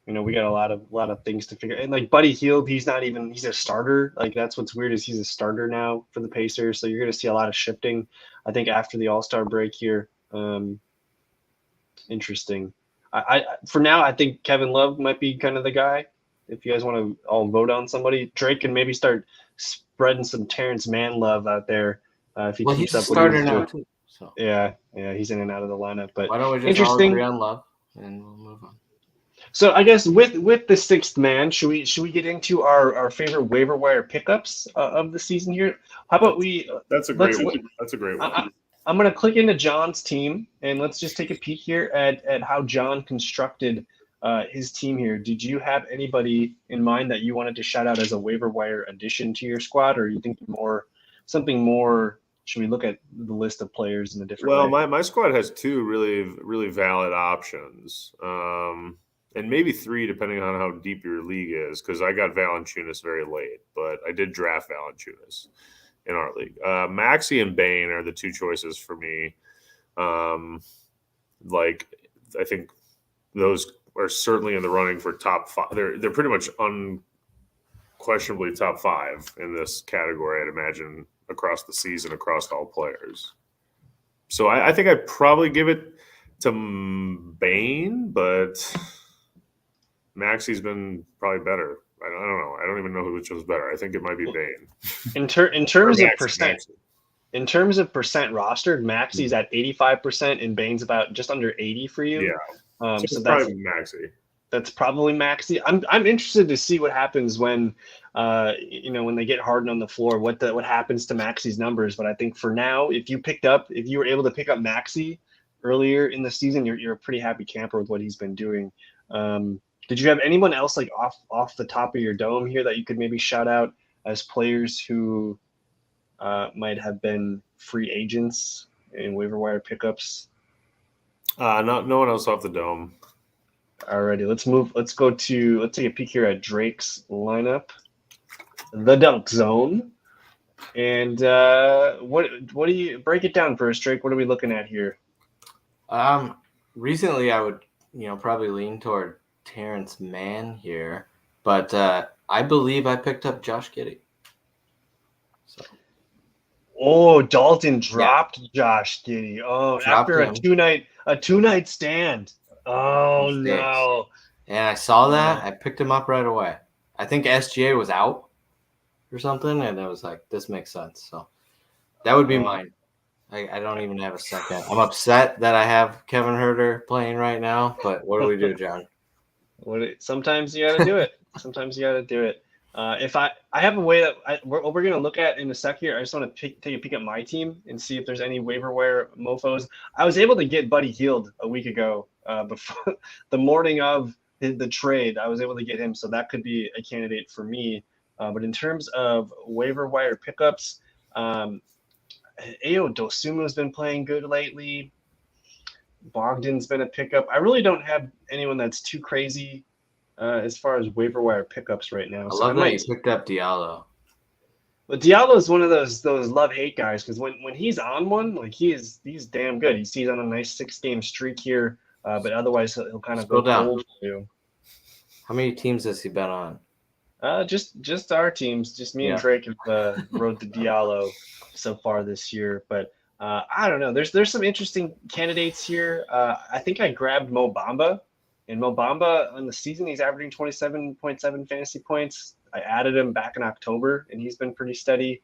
Speaker 1: We got a lot of things to figure. And like Buddy Hield, he's a starter. Like that's what's weird is he's a starter now for the Pacers. So you're going to see a lot of shifting, I think, after the All-Star break here. Interesting. For now, I think Kevin Love might be kind of the guy. If you guys want to all vote on somebody, Drake can maybe start spreading some Terrence Mann love out there if he keeps up.
Speaker 2: Starter now too. So.
Speaker 1: Yeah, he's in and out of the lineup. But
Speaker 2: why don't we just all agree on Love and we'll move on.
Speaker 1: So I guess with the 6th man, should we get into our favorite waiver wire pickups of the season here? How about we?
Speaker 3: That's a great one. That's a great one.
Speaker 1: I'm gonna click into John's team and let's just take a peek here at how John constructed his team here. Did you have anybody in mind that you wanted to shout out as a waiver wire addition to your squad, or are you thinking something more? Should we look at the list of players in a different way?
Speaker 3: Well, my squad has 2 really, really valid options. And maybe 3, depending on how deep your league is, because I got Valanciunas very late, but I did draft Valanciunas in our league. Maxey and Bane are the 2 choices for me. I think those are certainly in the running for top 5. They're pretty much unquestionably top 5 in this category, I'd imagine, across the season, across all players. So I think I'd probably give it to Bane, but Maxi's been probably better. I don't know. I don't even know which was better. I think it might be Bane.
Speaker 1: In terms of
Speaker 3: Maxey,
Speaker 1: percent,
Speaker 3: Maxey.
Speaker 1: in terms of percent rostered, Maxi's at 85%, and Bane's about just under 80 for you.
Speaker 3: Yeah.
Speaker 1: So
Speaker 3: that's probably Maxey.
Speaker 1: That's probably Maxey. I'm interested to see what happens when, when they get Harden on the floor, what happens to Maxey's numbers. But I think for now, if you were able to pick up Maxey earlier in the season, you're a pretty happy camper with what he's been doing. Did you have anyone else like off the top of your dome here that you could maybe shout out as players who might have been free agents in waiver wire pickups?
Speaker 3: No one else off the dome.
Speaker 1: Alrighty, let's take a peek here at Drake's lineup, the dunk zone, and what do you break it down for us, Drake? What are we looking at here?
Speaker 2: Recently I would probably lean toward Terrence Mann here, but I believe I picked up Josh Giddey. So.
Speaker 1: Oh, Dalton dropped Josh Giddey. Oh, after a two-night stand. Oh, no.
Speaker 2: And I saw that. I picked him up right away. I think SGA was out or something, and I was like, this makes sense. So that would be mine. I don't even have a second. I'm upset that I have Kevin Huerter playing right now, but what do we do, John?
Speaker 1: Sometimes you got to do it. Sometimes you got to do it. If I have a way that we're going to look at in a sec here. I just want to take a peek at my team and see if there's any waiver wire mofos. I was able to get Buddy Hield a week ago before the morning of the trade. I was able to get him, so that could be a candidate for me. But in terms of waiver wire pickups, Ayo Dosunmu's been playing good lately. Bogdan's been a pickup. I really don't have anyone that's too crazy as far as waiver wire pickups right now.
Speaker 2: I love that you picked up Diallo.
Speaker 1: But Diallo is one of those love-hate guys because when he's on one, like he's damn good. He's on a nice 6-game streak here, but otherwise he'll kind of go cold for you.
Speaker 2: How many teams has he been on?
Speaker 1: Just our teams. Just me and Drake have rode the Diallo so far this year. But I don't know. There's some interesting candidates here. I think I grabbed Mo Bamba. And Mo Bamba on the season, he's averaging 27.7 fantasy points. I added him back in October, and he's been pretty steady.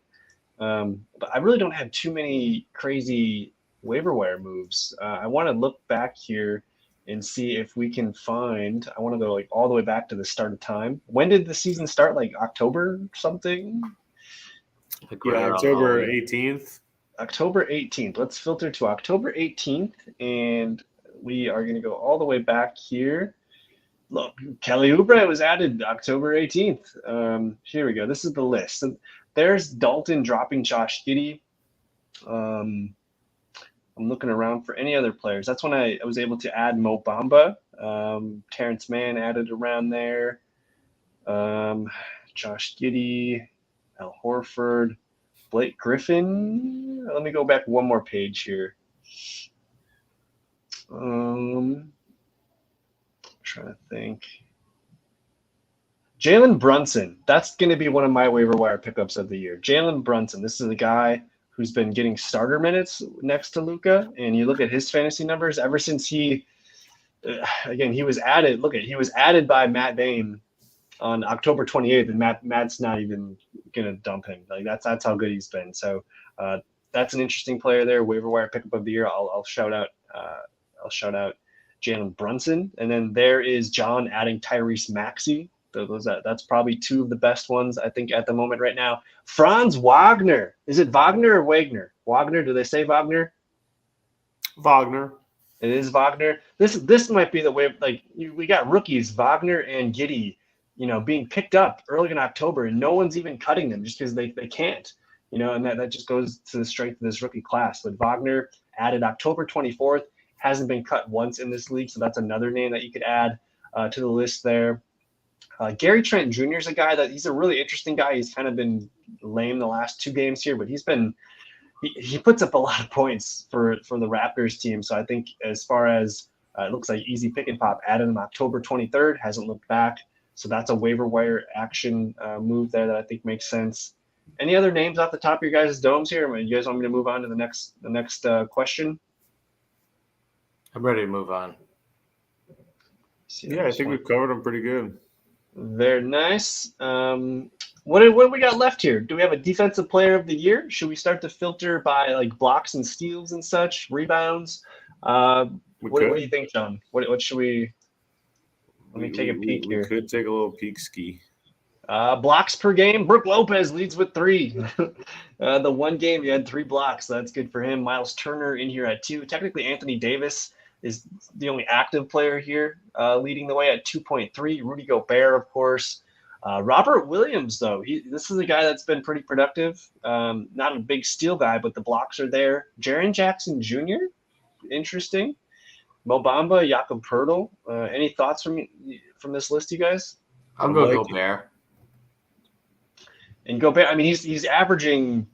Speaker 1: But I really don't have too many crazy waiver wire moves. I want to look back here and see if we can find. I want to go like all the way back to the start of time. When did the season start? Like October something?
Speaker 3: October 18th.
Speaker 1: October 18th. Let's filter to October 18th, and we are going to go all the way back here. Look, Kelly Oubre was added October 18th. Here we go. This is the list. So there's Dalton dropping Josh Giddey. I'm looking around for any other players. That's when I was able to add Mo Bamba. Terrence Mann added around there. Josh Giddey, Al Horford, Blake Griffin. Let me go back one more page here. I'm trying to think. Jalen Brunson. That's going to be one of my waiver wire pickups of the year. Jalen Brunson. This is a guy who's been getting starter minutes next to Luka, and you look at his fantasy numbers ever since he was added. He was added by Matt Bain on October 28th, and Matt's not even going to dump him. Like that's how good he's been. So that's an interesting player there. Waiver wire pickup of the year. I'll shout out. I'll shout out Jalen Brunson, and then there is John adding Tyrese Maxey. That's probably two of the best ones I think at the moment right now. Franz Wagner. Is it Wagner or Wagner? Wagner. Do they say Wagner?
Speaker 3: Wagner.
Speaker 1: It is Wagner. This might be the way. Like we got rookies Wagner and Giddey, being picked up early in October, and no one's even cutting them just because they can't. And that just goes to the strength of this rookie class. But Wagner added October 24th. Hasn't been cut once in this league, so that's another name that you could add to the list there. Gary Trent Jr. is a guy he's a really interesting guy. He's kind of been lame the last 2 games here, but he puts up a lot of points for the Raptors team. So I think as far as it looks like easy pick and pop, added him October 23rd, hasn't looked back. So that's a waiver wire action move there that I think makes sense. Any other names off the top of your guys' domes here? You guys want me to move on to the next question?
Speaker 2: I'm ready to move on.
Speaker 3: Yeah, I think we've covered them pretty good.
Speaker 1: Very nice. What do we got left here? Do we have a defensive player of the year? Should we start to filter by like blocks and steals and such, rebounds? What do you think, John? What should we? Let me take a peek here.
Speaker 3: We could take a little peek ski.
Speaker 1: Blocks per game. Brook Lopez leads with 3. The one game he had 3 blocks. So that's good for him. Miles Turner in here at 2. Technically, Anthony Davis is the only active player here, leading the way at 2.3. Rudy Gobert, of course. Robert Williams, though, this is a guy that's been pretty productive. Not a big steal guy, but the blocks are there. Jaren Jackson Jr., interesting. Mo Bamba, Jakob Poeltl. Any thoughts from this list, you guys?
Speaker 2: I'll go Gobert.
Speaker 1: And Gobert, I mean, he's averaging,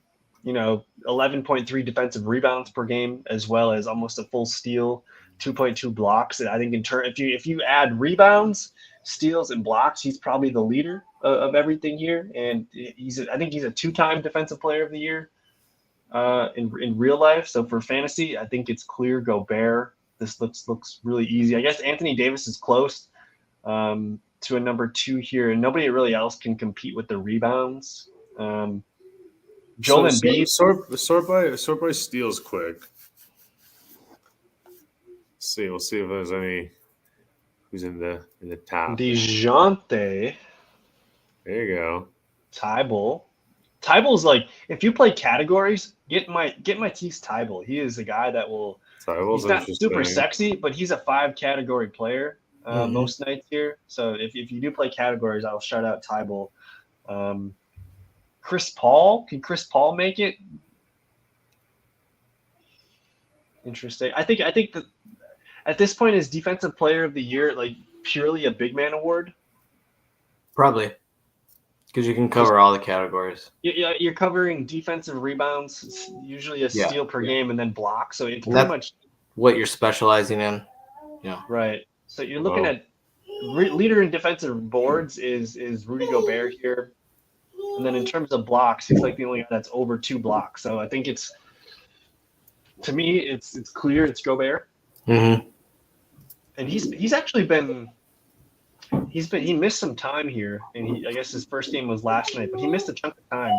Speaker 1: 11.3 defensive rebounds per game, as well as almost a full steal, 2.2 blocks. And I think if you add rebounds, steals, and blocks, he's probably the leader of everything here. And I think he's a 2-time defensive player of the year in real life. So for fantasy, I think it's clear Gobert. This looks really easy. I guess Anthony Davis is close to a number 2 here, and nobody really else can compete with the rebounds. Joel Embiid.
Speaker 3: Sort by steals quick. We'll see if there's any who's in the top.
Speaker 1: Dejante.
Speaker 3: There you go.
Speaker 1: Tyball's like, if you play categories, get Matisse Thybulle. He is the guy that will. He's not super sexy, but he's a 5-category player most nights here. So if you do play categories, I'll shout out Thybulle. Chris Paul. Can Chris Paul make it? Interesting. I think that at this point, is Defensive Player of the Year like purely a big man award?
Speaker 2: Probably. Because you can cover all the categories.
Speaker 1: Yeah, you're covering defensive rebounds, usually a steal per game, and then blocks. So it's pretty much
Speaker 2: what you're specializing in. Yeah.
Speaker 1: Right. So you're looking at leader in defensive boards is Rudy Gobert here, and then in terms of blocks, he's like the only guy that's over 2 blocks. So I think it's clear it's Gobert.
Speaker 2: Mm-hmm.
Speaker 1: And he's actually been. He missed some time here, and I guess his first game was last night, but he missed a chunk of time.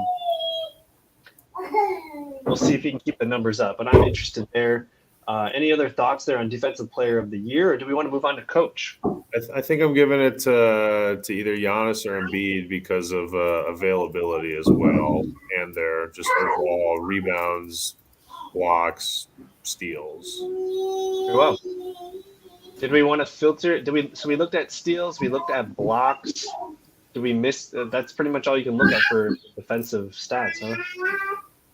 Speaker 1: We'll see if he can keep the numbers up, but I'm interested there. Any other thoughts there on Defensive Player of the Year, or do we want to move on to Coach?
Speaker 3: I think I'm giving it to either Giannis or Embiid because of availability as well, and their just overall rebounds, blocks, steals.
Speaker 1: Very well. Did we want to filter? So we looked at steals. We looked at blocks. Did we miss? That's pretty much all you can look at for defensive stats, huh?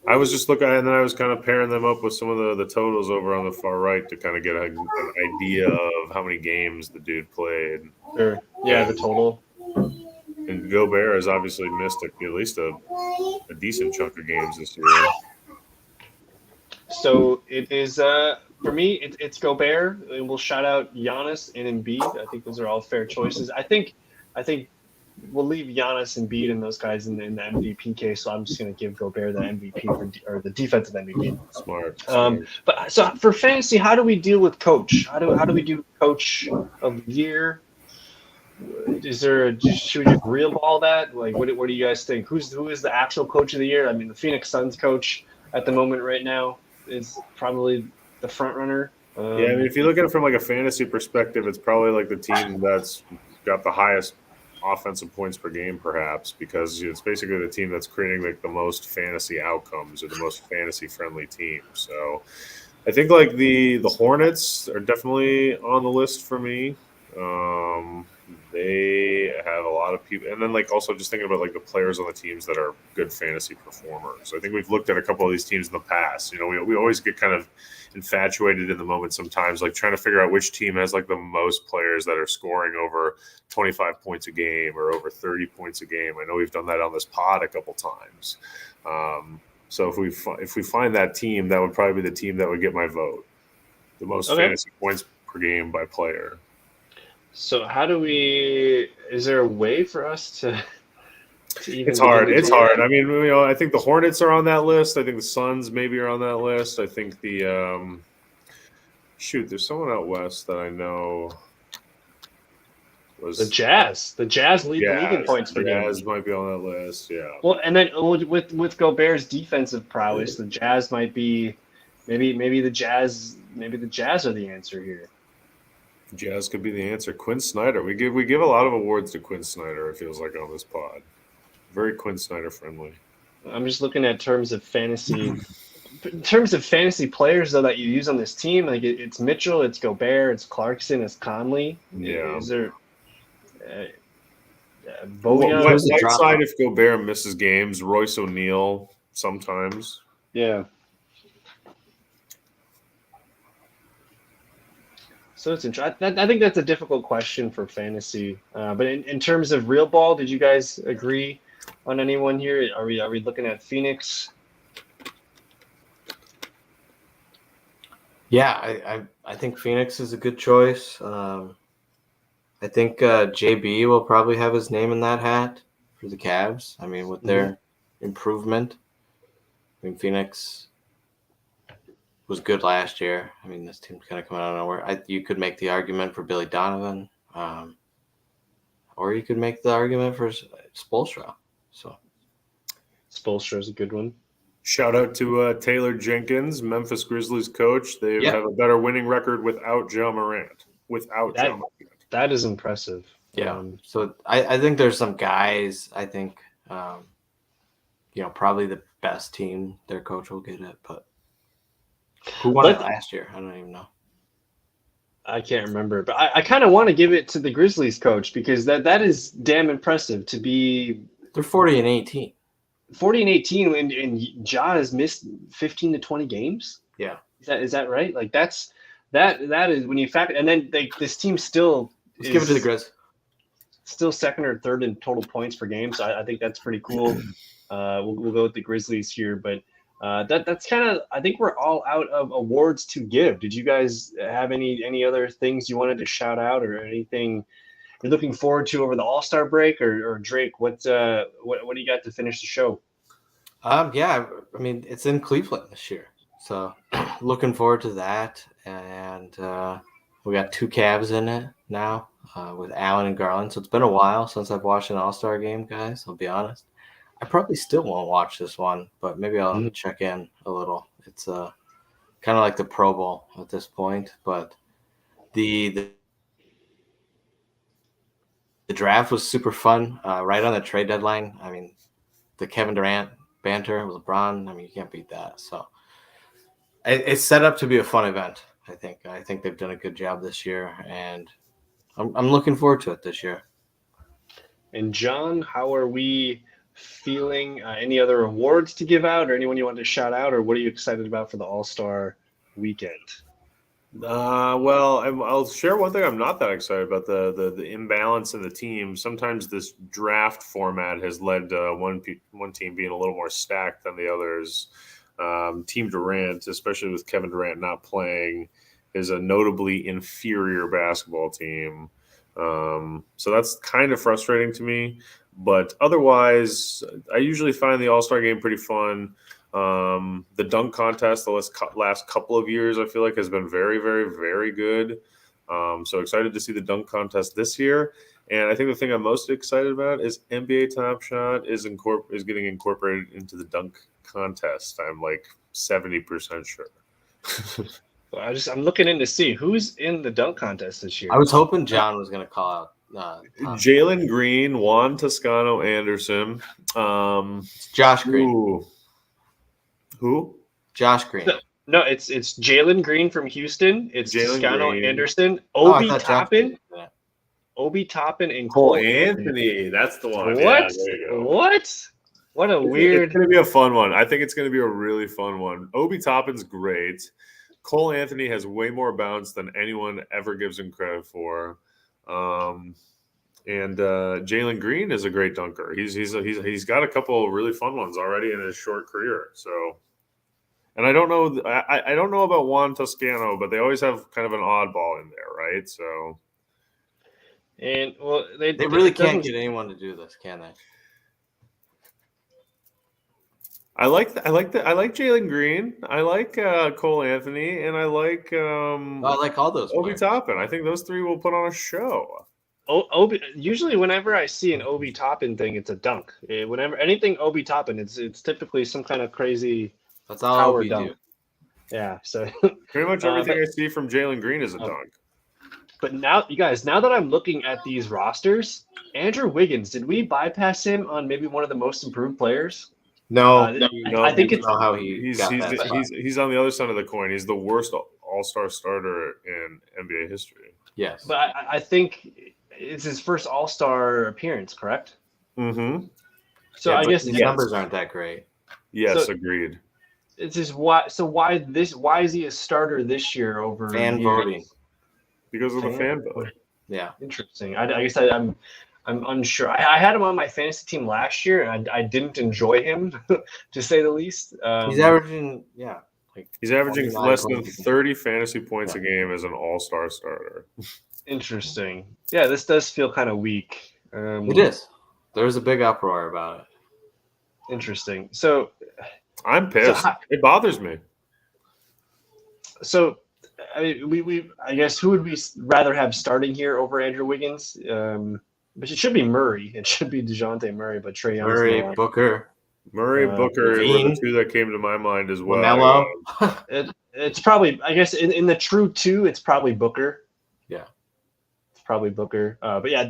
Speaker 3: I was just looking at it, and then I was kind of pairing them up with some of the totals over on the far right to kind of get an idea of how many games the dude played.
Speaker 1: Sure. Yeah, the total.
Speaker 3: And Gobert has obviously missed at least a decent chunk of games this year.
Speaker 1: So it is for me. It's Gobert, and we'll shout out Giannis and Embiid. I think those are all fair choices. I think we'll leave Giannis, Embiid, and those guys in the MVP case. So I'm just going to give Gobert the MVP or the defensive MVP.
Speaker 3: Smart.
Speaker 1: But so for fantasy, how do we deal with Coach? How do we do Coach of the Year? Should we just real ball that? Like, what do you guys think? Who is the actual Coach of the Year? I mean, the Phoenix Suns coach at the moment right now is probably the front runner.
Speaker 3: Yeah, I mean, if you look at it from like a fantasy perspective, it's probably like the team that's got the highest offensive points per game, perhaps, because it's basically the team that's creating like the most fantasy outcomes or the most fantasy friendly team. So I think like the Hornets are definitely on the list for me. They have a lot of people, and then like also just thinking about like the players on the teams that are good fantasy performers. I think we've looked at a couple of these teams in the past. You know, we always get kind of infatuated in the moment sometimes, like trying to figure out which team has like the most players that are scoring over 25 points a game or over 30 points a game. I know we've done that on this pod a couple times. So if we find that team, that would probably be the team that would get my vote. The most fantasy points per game by player.
Speaker 1: So is there a way for us to even
Speaker 3: It's hard. I mean, I think the Hornets are on that list. I think the Suns maybe are on that list. I think there's someone out west that I know.
Speaker 1: The Jazz lead the league in points per game.
Speaker 3: Jazz might be on that list. Yeah.
Speaker 1: Well, and then with Gobert's defensive prowess, the Jazz might be maybe the Jazz are the answer here.
Speaker 3: Jazz could be the answer. Quinn Snyder. We give a lot of awards to Quinn Snyder. It feels like on this pod. Very Quinn Snyder friendly.
Speaker 1: I'm just looking at terms of fantasy. In terms of fantasy players though that you use on this team, like it's Mitchell, it's Gobert, it's Clarkson, it's Conley.
Speaker 3: Yeah.
Speaker 1: Is there?
Speaker 3: Whiteside if Gobert misses games. Royce O'Neal sometimes.
Speaker 1: Yeah. So it's interesting. I think that's a difficult question for fantasy. But in terms of real ball, did you guys agree on anyone here? Are we looking at Phoenix?
Speaker 2: Yeah, I think Phoenix is a good choice. I think JB will probably have his name in that hat for the Cavs. I mean, with their improvement. I mean, Phoenix was good last year. I mean, this team's kind of coming out of nowhere. You could make the argument for Billy Donovan, or you could make the argument for Spoelstra. So,
Speaker 1: Spoelstra is a good one.
Speaker 3: Shout out to Taylor Jenkins, Memphis Grizzlies coach. They have a better winning record without Ja Morant.
Speaker 1: That is impressive.
Speaker 2: Yeah. So I think there's some guys. I think probably the best team their coach will get it, but. Who won it last year? I don't even know.
Speaker 1: I can't remember, but I kind of want to give it to the Grizzlies coach because that is damn impressive to be.
Speaker 2: They're 40-18.
Speaker 1: 40-18, and Ja has missed 15 to 20 games.
Speaker 2: Yeah,
Speaker 1: is that right? Like that is when you factor, and then this team still.
Speaker 2: Let's give it to the Grizz.
Speaker 1: Still second or third in total points per game, so I think that's pretty cool. We'll go with the Grizzlies here, but. That's kind of. I think we're all out of awards to give. Did you guys have any other things you wanted to shout out or anything you're looking forward to over the All-Star break? Or Drake, what do you got to finish the show?
Speaker 2: Yeah, I mean it's in Cleveland this year, so looking forward to that. And we got 2 Cavs in it now with Allen and Garland. So it's been a while since I've watched an All-Star game, guys. I'll be honest. I probably still won't watch this one, but maybe I'll check in a little. It's kind of like the Pro Bowl at this point, but the draft was super fun. Right on the trade deadline. I mean, the Kevin Durant banter with LeBron. I mean, you can't beat that. So it's set up to be a fun event. I think they've done a good job this year, and I'm looking forward to it this year.
Speaker 1: And John, how are we feeling? Any other awards to give out or anyone you want to shout out, or what are you excited about for the All-Star weekend?
Speaker 3: Well, I'll share one thing I'm not that excited about, the imbalance in the team. Sometimes this draft format has led to one team being a little more stacked than the others. Team Durant, especially with Kevin Durant not playing, is a notably inferior basketball team. So that's kind of frustrating to me. But otherwise, I usually find the All-Star game pretty fun. The dunk contest the last couple of years, I feel like, has been very, very, very good. So excited to see the dunk contest this year. And I think the thing I'm most excited about is NBA Top Shot is getting incorporated into the dunk contest. I'm like 70% sure.
Speaker 1: I'm looking in to see who's in the dunk contest this year.
Speaker 2: I was hoping John was going to call out
Speaker 3: Jalen Green, Juan Toscano Anderson,
Speaker 2: Josh Green.
Speaker 3: Ooh. Who?
Speaker 2: Josh Green.
Speaker 1: No, it's Jalen Green from Houston. It's Toscano Anderson,
Speaker 2: Obi
Speaker 1: Toppin, and
Speaker 3: Cole Anthony. That's the one.
Speaker 1: What?
Speaker 3: Yeah, there you go.
Speaker 1: What? What a weird.
Speaker 3: It's going to be a fun one. I think it's going to be a really fun one. Obi Toppin's great. Cole Anthony has way more bounce than anyone ever gives him credit for. And Jalen Green is a great dunker. He's got a couple of really fun ones already in his short career. So, and I don't know about Juan Toscano, but they always have kind of an oddball in there, right? So,
Speaker 1: and well, they
Speaker 2: really can't get anyone to do this, can they?
Speaker 3: I like Jalen Green. I like Cole Anthony, and I like
Speaker 2: all those
Speaker 3: Obi Toppin. I think those three will put on a show.
Speaker 1: Usually, whenever I see an Obi Toppin thing, it's a dunk. Whenever anything Obi Toppin, it's typically some kind of crazy
Speaker 2: That's all
Speaker 1: power
Speaker 2: Obi
Speaker 1: dunk.
Speaker 2: do.
Speaker 1: Yeah, so
Speaker 3: pretty much everything I see from Jalen Green is a dunk.
Speaker 1: But now, you guys, now that I'm looking at these rosters, Andrew Wiggins, did we bypass him on maybe one of the most improved players?
Speaker 2: No,
Speaker 1: I think it's
Speaker 2: how he's
Speaker 3: on the other side of the coin. He's the worst all-star starter in NBA history.
Speaker 2: Yes,
Speaker 1: but I think it's his first all-star appearance, correct?
Speaker 3: Mm-hmm.
Speaker 1: So I guess
Speaker 2: his numbers aren't that great.
Speaker 3: Yes, agreed.
Speaker 1: It's just why. So why is he a starter this year over
Speaker 2: fan voting?
Speaker 3: Because of the fan vote.
Speaker 2: Yeah,
Speaker 1: interesting. I guess I'm unsure. I had him on my fantasy team last year, and I didn't enjoy him, to say the least.
Speaker 2: He's averaging,
Speaker 3: he's averaging less than 30 fantasy points a game as an all-star starter.
Speaker 1: Interesting. Yeah, this does feel kind of weak.
Speaker 2: It is. There was a big uproar about it.
Speaker 1: Interesting. So
Speaker 3: I'm pissed. It bothers me.
Speaker 1: So, I mean, I guess who would we rather have starting here over Andrew Wiggins? But it should be Murray. It should be Dejante Murray, but Trae Young's
Speaker 2: Murray, Booker.
Speaker 3: Murray, Booker were the two that came to my mind as well.
Speaker 2: Mello.
Speaker 1: It's probably, I guess, in the true two, it's probably Booker.
Speaker 2: Yeah.
Speaker 1: It's probably Booker. But yeah,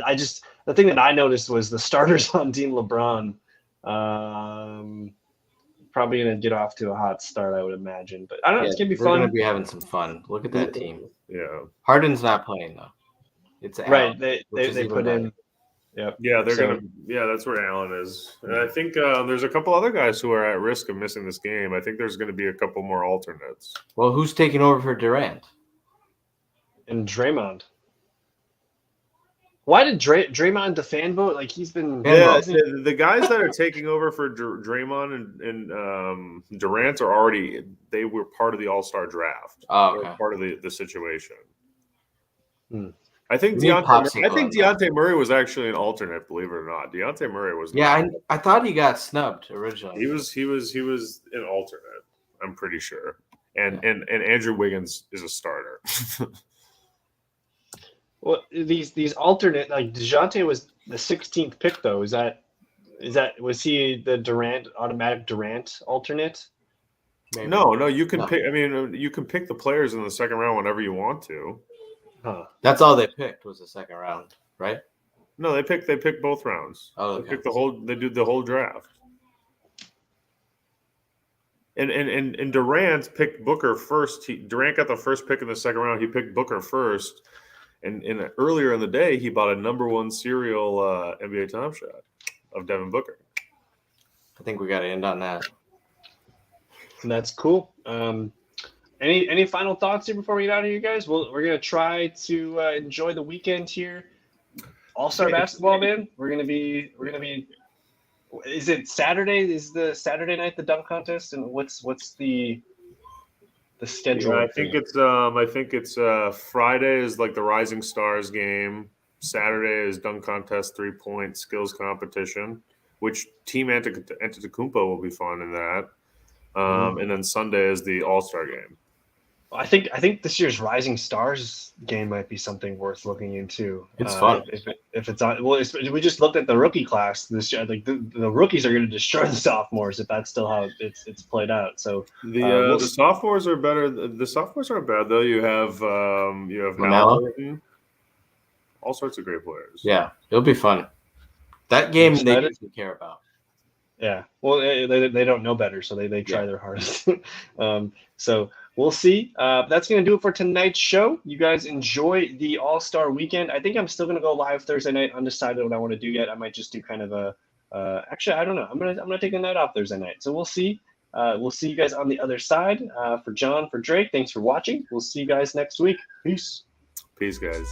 Speaker 1: the thing that I noticed was the starters on Team LeBron. Probably going to get off to a hot start, I would imagine. But I don't know. It's going to be fun.
Speaker 2: We're going to be having some fun. Look at that team.
Speaker 3: Yeah.
Speaker 2: Harden's not playing, though. It's
Speaker 1: Allen, right. They put in. Yep.
Speaker 3: Yeah, that's where Allen is. And I think there's a couple other guys who are at risk of missing this game. I think there's going to be a couple more alternates.
Speaker 2: Well, who's taking over for Durant?
Speaker 1: And Draymond. Why did Draymond the fan vote? Like, he's been...
Speaker 3: Yeah, the guys that are taking over for Draymond and Durant are already... They were part of the All-Star draft.
Speaker 2: Oh, okay.
Speaker 3: Part of the situation.
Speaker 1: Hmm.
Speaker 3: I think Dejante Murray was actually an alternate, believe it or not. Dejante Murray was.
Speaker 2: Yeah, I thought he got snubbed originally.
Speaker 3: He was an alternate. I'm pretty sure. And Andrew Wiggins is a starter.
Speaker 1: Well, these alternate, like Dejante was the 16th pick though. Was he the automatic Durant alternate?
Speaker 3: Maybe. No, you can pick. I mean, you can pick the players in the second round whenever you want to.
Speaker 1: Huh.
Speaker 2: That's all they picked was the second round, right?
Speaker 3: No, they picked both rounds.
Speaker 2: Oh, okay.
Speaker 3: They did the whole draft. And Durant picked Booker first. Durant got the first pick in the second round. He picked Booker first. And earlier in the day, he bought a number one serial NBA Top Shot of Devin Booker.
Speaker 2: I think we got to end on that.
Speaker 1: That's cool. Any final thoughts here before we get out of here, guys? We're gonna try to enjoy the weekend here. All-Star basketball, man. We're gonna be. Is it Saturday? Is the Saturday night the dunk contest? And what's the schedule?
Speaker 3: Yeah, I think it's Friday is like the Rising Stars game. Saturday is dunk contest, 3-point skills competition, which Team Antetokounmpo will be fun in that. And then Sunday is the All-Star game.
Speaker 1: I think this year's Rising Stars game might be something worth looking into.
Speaker 2: It's fun
Speaker 1: if it's on. Well, we just looked at the rookie class this year. Like the rookies are going to destroy the sophomores if that's still how it's played out. So
Speaker 3: the sophomores are better. The sophomores aren't bad though. You have Halliburton, all sorts of great players.
Speaker 2: Yeah, it'll be fun. That game they usually care about.
Speaker 1: Yeah, well, they don't know better, so they try their hardest. So we'll see. That's going to do it for tonight's show. You guys enjoy the All-Star weekend. I think I'm still going to go live Thursday night. Undecided what I want to do yet. I might just do kind of a. Actually, I don't know. I'm gonna take a night off Thursday night. So we'll see. We'll see you guys on the other side. For John, for Drake, thanks for watching. We'll see you guys next week. Peace.
Speaker 3: Peace, guys.